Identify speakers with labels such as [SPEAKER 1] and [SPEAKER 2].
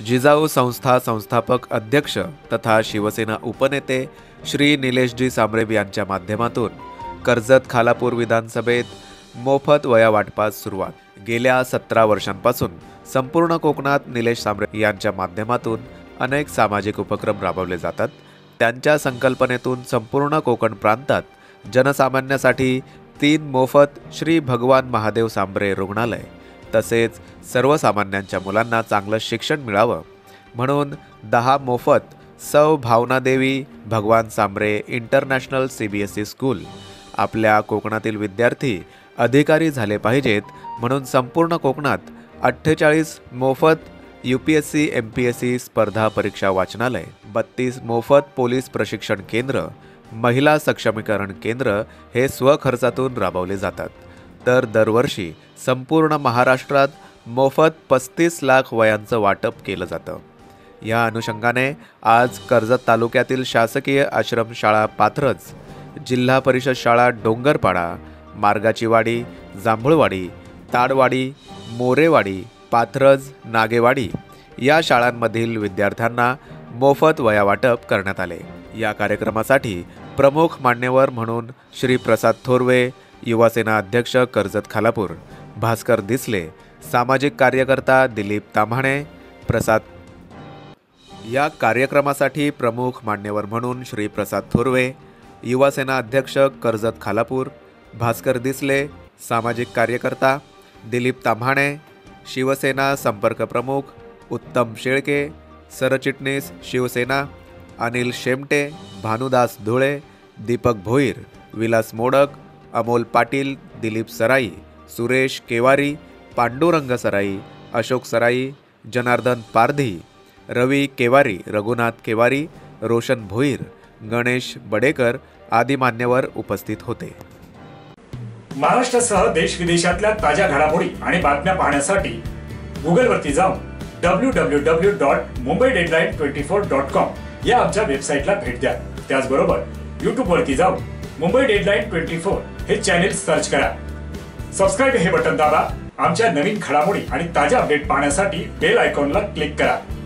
[SPEAKER 1] जिजाऊ संस्था संस्थापक अध्यक्ष तथा शिवसेना उपनेते श्री निलेशजी सांबरे यांच्या माध्यमातून कर्जत खालापूर विधानसभेत मोफत वया वाटपास सुरुवात। गेल्या 17 वर्षांपासून संपूर्ण कोकणात निलेश सांबरे यांच्या माध्यमातून अनेक सामाजिक उपक्रम राबवले जातात। त्यांच्या संकल्पनेतून संपूर्ण कोकण प्रांतात जनसामान्यासाठी 3 मोफत श्री भगवान महादेव सांबरे रुग्णालय तसेच सर्वसामान्यांच्या मुलांना चांगलं शिक्षण मिळावं म्हणून 10 मोफत सौ भावनादेवी भगवान सांबरे इंटरनॅशनल CBSE स्कूल आपल्या कोकणातील विद्यार्थी अधिकारी झाले पाहिजेत म्हणून संपूर्ण कोकणात 48 मोफत UPSC MPSC स्पर्धा परीक्षा वाचनालय, 32 मोफत पोलीस प्रशिक्षण केंद्र, महिला सक्षमीकरण केंद्र हे स्वखर्चातून राबवले जातात। तर दरवर्षी संपूर्ण महाराष्ट्रात मोफत 35 लाख वयांचं वाटप केलं जातं। या अनुषंगाने आज कर्जत तालुक्यातील शासकीय आश्रमशाळा पाथरज, जिल्हा परिषद शाळा डोंगरपाडा, मार्गाचीवाडी, जांभूळवाडी, ताडवाडी, मोरेवाडी, पाथरज, नागेवाडी या शाळांमधील विद्यार्थ्यांना मोफत वया वाटप करण्यात आले। या कार्यक्रमासाठी प्रमुख मान्यवर म्हणून श्री प्रसाद थोरवे, युवासेना अध्यक्ष कर्जत खालापूर, भास्कर दिसले, सामाजिक कार्यकर्ता दिलीप ताम्हाणे, या कार्यक्रमासाठी प्रमुख मान्यवर म्हणून श्री प्रसाद थोरवे, युवासेना अध्यक्ष कर्जत खालापूर, भास्कर दिसले, सामाजिक कार्यकर्ता दिलीप ताम्हाणे, शिवसेना संपर्क प्रमुख उत्तम शेळके, सरचिटणीस शिवसेना अनिल शेमटे, भानुदास धुळे, दीपक भोईर, विलास मोडक, अमोल पाटील, दिलीप सराई, सुरेश केवारी, पांडुरंग सराई, अशोक सराई, जनार्दन पारधी, रवी केवारी, रघुनाथ केवारी, रोशन भोईर, गणेश बडेकर आदी मान्यवर उपस्थित होते।
[SPEAKER 2] महाराष्ट्रासह देश विदेशातल्या ताज्या घडामोडी आणि बातम्या पाहण्यासाठी गुगलवरती जाऊन www.mumbaideadline24.com या आमच्या वेबसाईटला भेट द्या। त्याचबरोबर YouTubeवरती जाऊन मुंबई डेडलाईन 24 हे चॅनेल सर्च करा। सबस्क्राइब हे बटन दाबा। आमच्या नवीन घडामोडी आणि ताज्या अपडेट पाहण्यासाठी बेल आयकॉनला क्लिक करा।